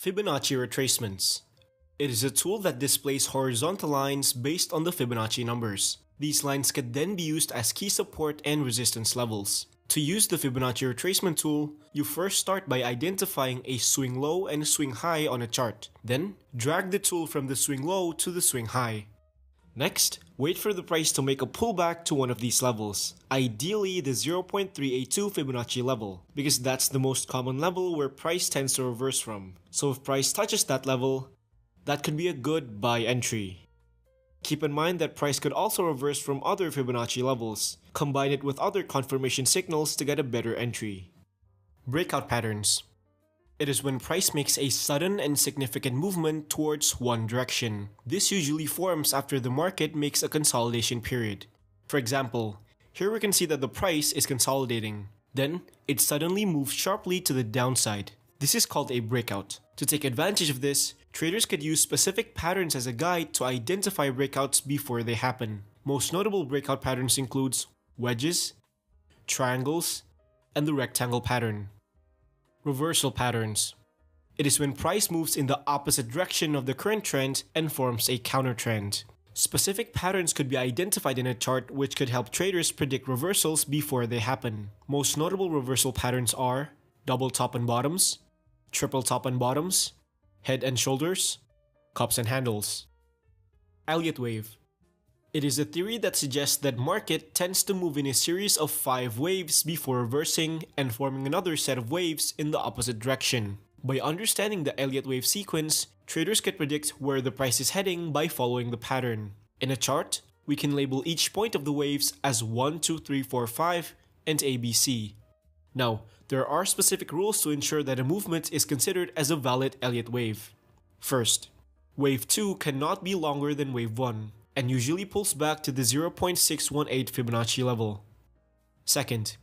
Fibonacci retracements. It is a tool that displays horizontal lines based on the Fibonacci numbers. These lines can then be used as key support and resistance levels. To use the Fibonacci retracement tool, you first start by identifying a swing low and swing high on a chart. Then, drag the tool from the swing low to the swing high. Next, wait for the price to make a pullback to one of these levels, ideally the 0.382 Fibonacci level, because that's the most common level where price tends to reverse from. So if price touches that level, that could be a good buy entry. Keep in mind that price could also reverse from other Fibonacci levels. Combine it with other confirmation signals to get a better entry. Breakout patterns. It is when price makes a sudden and significant movement towards one direction. This usually forms after the market makes a consolidation period. For example, here we can see that the price is consolidating. Then, it suddenly moves sharply to the downside. This is called a breakout. To take advantage of this, traders could use specific patterns as a guide to identify breakouts before they happen. Most notable breakout patterns include wedges, triangles, and the rectangle pattern. Reversal patterns. It is when price moves in the opposite direction of the current trend and forms a counter trend. Specific patterns could be identified in a chart which could help traders predict reversals before they happen. Most notable reversal patterns are double top and bottoms, triple top and bottoms, head and shoulders, cups and handles. Elliott wave. It is a theory that suggests that market tends to move in a series of 5 waves before reversing and forming another set of waves in the opposite direction. By understanding the Elliott wave sequence, traders can predict where the price is heading by following the pattern. In a chart, we can label each point of the waves as 1, 2, 3, 4, 5 and ABC. Now, there are specific rules to ensure that a movement is considered as a valid Elliott wave. First, wave 2 cannot be longer than wave 1. And usually pulls back to the 0.618 Fibonacci level. Second,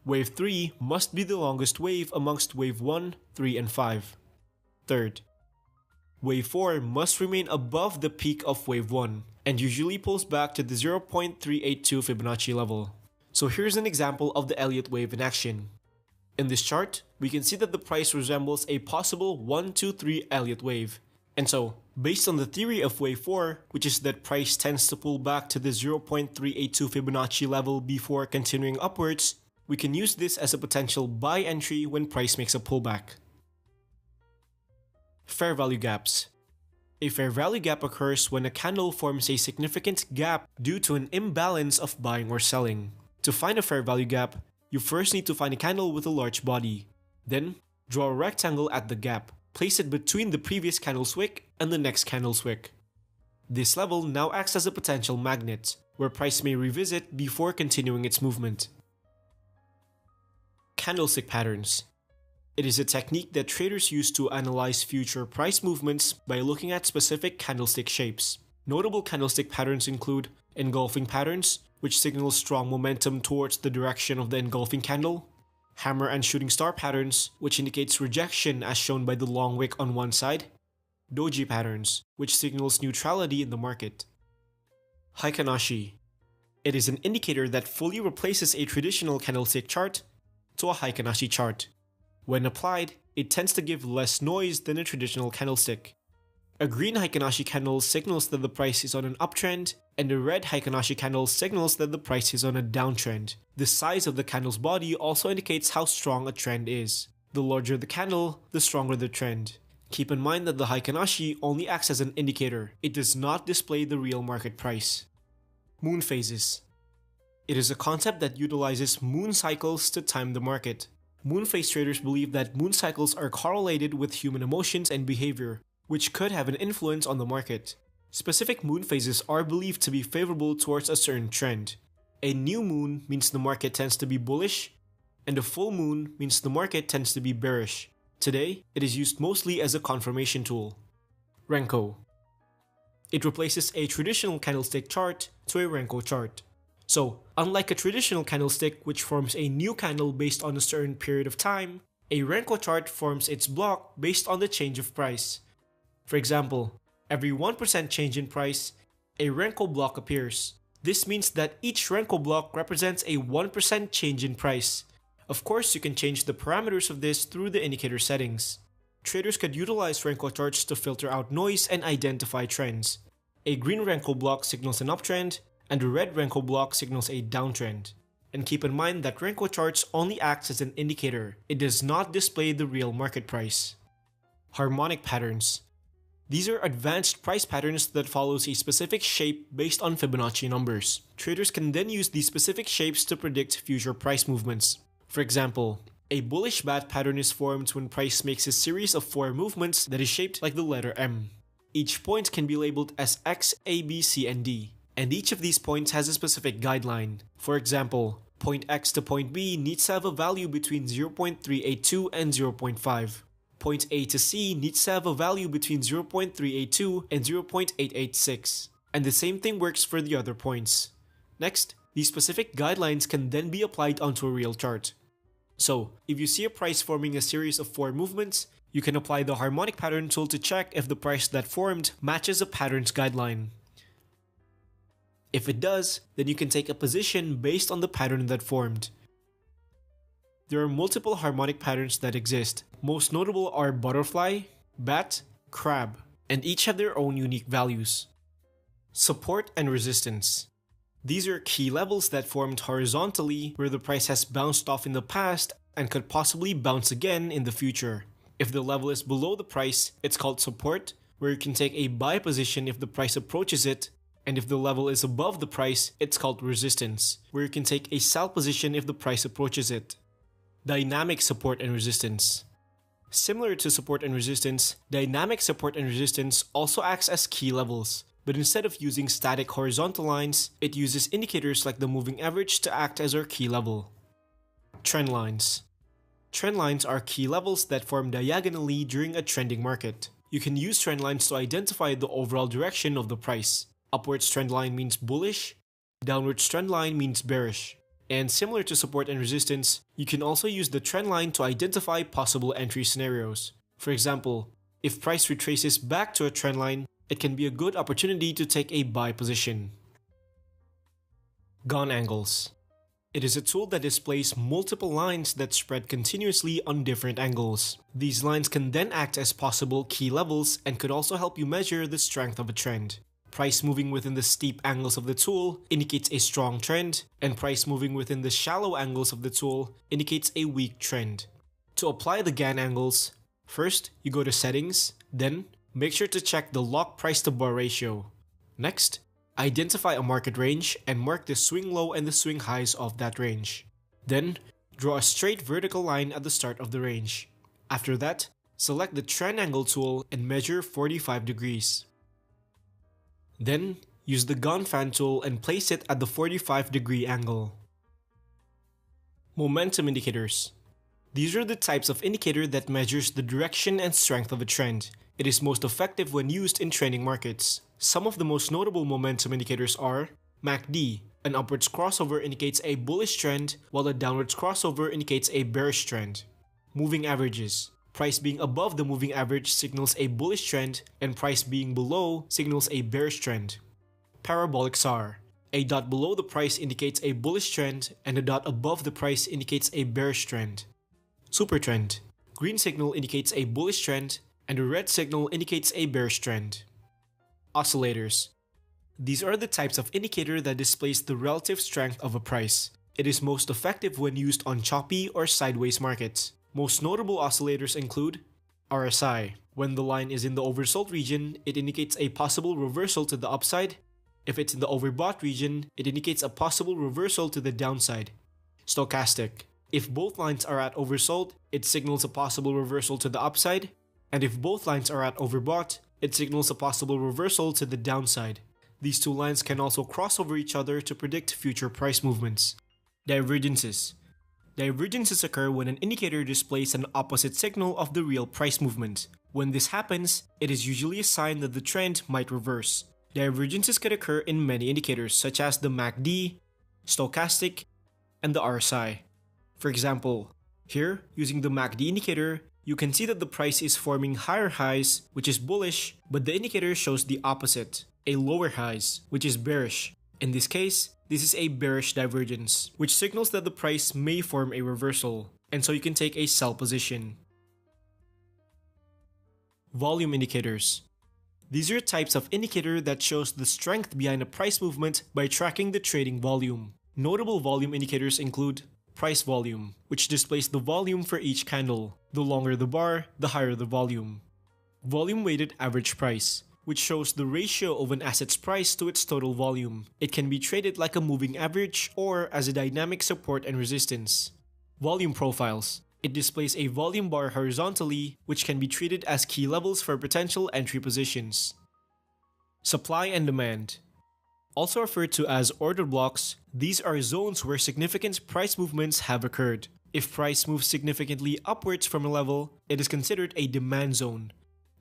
wave 3 must be the longest wave amongst wave 1, 3, and 5. Third, wave 4 must remain above the peak of wave 1 and usually pulls back to the 0.382 Fibonacci level. So here's an example of the Elliott wave in action. In this chart, we can see that the price resembles a possible 1, 2, 3 Elliott wave. And so, based on the theory of wave 4, which is that price tends to pull back to the 0.382 Fibonacci level before continuing upwards, we can use this as a potential buy entry when price makes a pullback. Fair value gaps. A fair value gap occurs when a candle forms a significant gap due to an imbalance of buying or selling. To find a fair value gap, you first need to find a candle with a large body. Then, draw a rectangle at the gap. Place it between the previous candle's wick and the next candle's wick. This level now acts as a potential magnet, where price may revisit before continuing its movement. Candlestick patterns. It is a technique that traders use to analyze future price movements by looking at specific candlestick shapes. Notable candlestick patterns include engulfing patterns, which signal strong momentum towards the direction of the engulfing candle, hammer and shooting star patterns, which indicates rejection as shown by the long wick on one side, doji patterns, which signals neutrality in the market. Heikin Ashi. It is an indicator that fully replaces a traditional candlestick chart to a Heikin Ashi chart. When applied, it tends to give less noise than a traditional candlestick. A green Heikin Ashi candle signals that the price is on an uptrend, and a red Heikin Ashi candle signals that the price is on a downtrend. The size of the candle's body also indicates how strong a trend is. The larger the candle, the stronger the trend. Keep in mind that the Heikin Ashi only acts as an indicator. It does not display the real market price. Moon phases. It is a concept that utilizes moon cycles to time the market. Moon phase traders believe that moon cycles are correlated with human emotions and behavior, which could have an influence on the market. Specific moon phases are believed to be favorable towards a certain trend. A new moon means the market tends to be bullish, and a full moon means the market tends to be bearish. Today, it is used mostly as a confirmation tool. Renko. It replaces a traditional candlestick chart to a Renko chart. So, unlike a traditional candlestick which forms a new candle based on a certain period of time, a Renko chart forms its block based on the change of price. For example, every 1% change in price, a Renko block appears. This means that each Renko block represents a 1% change in price. Of course, you can change the parameters of this through the indicator settings. Traders could utilize Renko charts to filter out noise and identify trends. A green Renko block signals an uptrend, and a red Renko block signals a downtrend. And keep in mind that Renko charts only acts as an indicator. It does not display the real market price. Harmonic patterns. These are advanced price patterns that follows a specific shape based on Fibonacci numbers. Traders can then use these specific shapes to predict future price movements. For example, a bullish bat pattern is formed when price makes a series of 4 movements that is shaped like the letter M. Each point can be labeled as X, A, B, C, and D, and each of these points has a specific guideline. For example, point X to point B needs to have a value between 0.382 and 0.5. Point A to C needs to have a value between 0.382 and 0.886. And the same thing works for the other points. Next, these specific guidelines can then be applied onto a real chart. So, if you see a price forming a series of 4 movements, you can apply the harmonic pattern tool to check if the price that formed matches a pattern's guideline. If it does, then you can take a position based on the pattern that formed. There are multiple harmonic patterns that exist. Most notable are butterfly, bat, crab, and each have their own unique values. Support and resistance. These are key levels that formed horizontally where the price has bounced off in the past and could possibly bounce again in the future. If the level is below the price, it's called support, where you can take a buy position if the price approaches it, and if the level is above the price, it's called resistance, where you can take a sell position if the price approaches it. Dynamic support and resistance. Similar to support and resistance, dynamic support and resistance also acts as key levels, but instead of using static horizontal lines, it uses indicators like the moving average to act as our key level. Trend lines. Trend lines are key levels that form diagonally during a trending market. You can use trend lines to identify the overall direction of the price. Upwards trend line means bullish, downwards trend line means bearish. And similar to support and resistance, you can also use the trend line to identify possible entry scenarios. For example, if price retraces back to a trend line, it can be a good opportunity to take a buy position. Gone angles. It is a tool that displays multiple lines that spread continuously on different angles. These lines can then act as possible key levels and could also help you measure the strength of a trend. Price moving within the steep angles of the tool indicates a strong trend, and price moving within the shallow angles of the tool indicates a weak trend. To apply the Gann angles, first you go to settings, then make sure to check the lock price to bar ratio. Next, identify a market range and mark the swing low and the swing highs of that range. Then, draw a straight vertical line at the start of the range. After that, select the trend angle tool and measure 45 degrees. Then, use the Gann fan tool and place it at the 45-degree angle. Momentum indicators. These are the types of indicator that measures the direction and strength of a trend. It is most effective when used in trending markets. Some of the most notable momentum indicators are MACD. An upwards crossover indicates a bullish trend, while a downwards crossover indicates a bearish trend. Moving averages. Price being above the moving average signals a bullish trend, and price being below signals a bearish trend. Parabolic SAR. A dot below the price indicates a bullish trend, and a dot above the price indicates a bearish trend. Super trend. Green signal indicates a bullish trend, and a red signal indicates a bearish trend. Oscillators. These are the types of indicator that displays the relative strength of a price. It is most effective when used on choppy or sideways markets. Most notable oscillators include RSI. When the line is in the oversold region, it indicates a possible reversal to the upside. If it's in the overbought region, it indicates a possible reversal to the downside. Stochastic. If both lines are at oversold, it signals a possible reversal to the upside. And if both lines are at overbought, it signals a possible reversal to the downside. These two lines can also cross over each other to predict future price movements. Divergences. Divergences occur when an indicator displays an opposite signal of the real price movement. When this happens, it is usually a sign that the trend might reverse. Divergences can occur in many indicators such as the MACD, stochastic, and the RSI. For example, here, using the MACD indicator, you can see that the price is forming higher highs, which is bullish, but the indicator shows the opposite, a lower highs, which is bearish. In this case, this is a bearish divergence, which signals that the price may form a reversal, and so you can take a sell position. Volume indicators. These are types of indicator that shows the strength behind a price movement by tracking the trading volume. Notable volume indicators include price volume, which displays the volume for each candle. The longer the bar, the higher the volume. Volume weighted average price, which shows the ratio of an asset's price to its total volume. It can be traded like a moving average or as a dynamic support and resistance. Volume profiles. It displays a volume bar horizontally, which can be treated as key levels for potential entry positions. Supply and demand. Also referred to as order blocks, these are zones where significant price movements have occurred. If price moves significantly upwards from a level, it is considered a demand zone.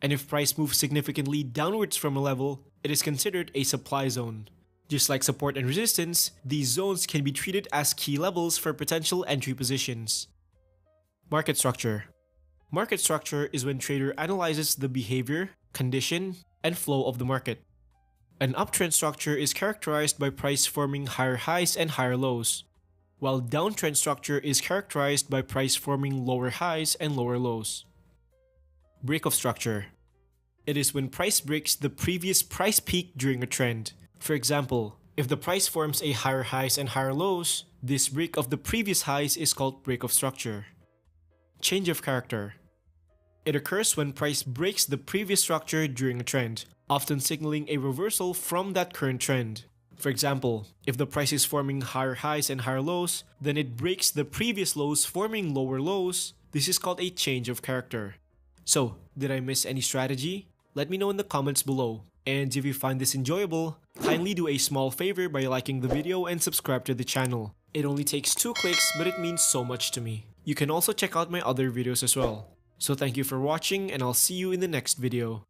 And if price moves significantly downwards from a level, it is considered a supply zone. Just like support and resistance, these zones can be treated as key levels for potential entry positions. Market structure. Market structure is when trader analyzes the behavior, condition, and flow of the market. An uptrend structure is characterized by price forming higher highs and higher lows, while downtrend structure is characterized by price forming lower highs and lower lows. Break-off structure. It is when price breaks the previous price peak during a trend. For example, if the price forms a higher highs and higher lows, this break of the previous highs is called break-off structure. Change of character. It occurs when price breaks the previous structure during a trend, often signaling a reversal from that current trend. For example, if the price is forming higher highs and higher lows, then it breaks the previous lows forming lower lows. This is called a change of character. So, did I miss any strategy? Let me know in the comments below. And if you find this enjoyable, kindly do a small favor by liking the video and subscribe to the channel. It only takes 2 clicks, but it means so much to me. You can also check out my other videos as well. So thank you for watching, and I'll see you in the next video.